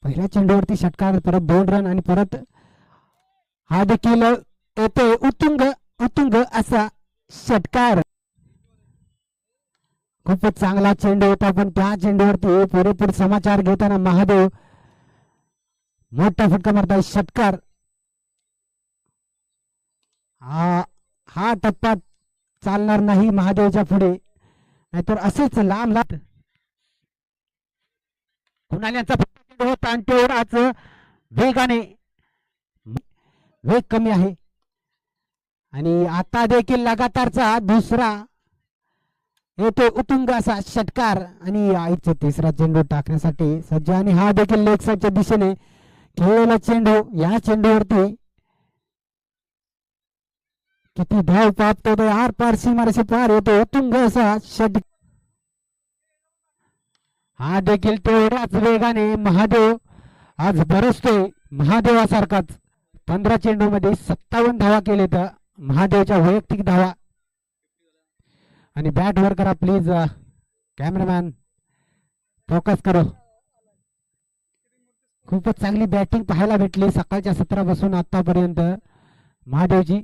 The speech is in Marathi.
पहिल्या चेंडूवरती षटकार, परत 2 रन आणि परत हा देखील येते उत्तुंग उत्तुंग असा षटकार. खूपच चांगला चेंडू होता, पण त्या चेंडूवरती पुरेपूर समाचार घेताना महादेव मोठा फटका मारताय. षटकार. हा टप्पा चालणार नाही महादेवच्या पुढे, नाहीतर असेच लांब लांब कुणाल्यांचा चेंडू होता आणि तेवढाच वेगाने वेग कमी आहे. आणि आता देखील लगातारचा दुसरा येतो उत्तुंग असा षटकार आणि आईचा तिसरा चेंडू टाकण्यासाठी सज्ज. आणि हा देखील लेग साईडच्या दिशेने खेळलेला चेंडू. या चेंडूवरती किती धाव प्राप्त होतो, आर पार सीमारेषे पार येतो उत्तुंग असा षटकार. हा देखील तेवढ्याच वेगाने महादेव आज बरसतोय. महादेवासारखाच 15 चेंडूमध्ये 57 धावा केले तर महादेवच्या वैयक्तिक धावा. आणि बॅट वर करा प्लीज कॅमेरामॅन, फोकस करो. खूपच चांगली बॅटिंग पाहायला भेटली सकाळच्या सत्रापासून आतापर्यंत महादेवची.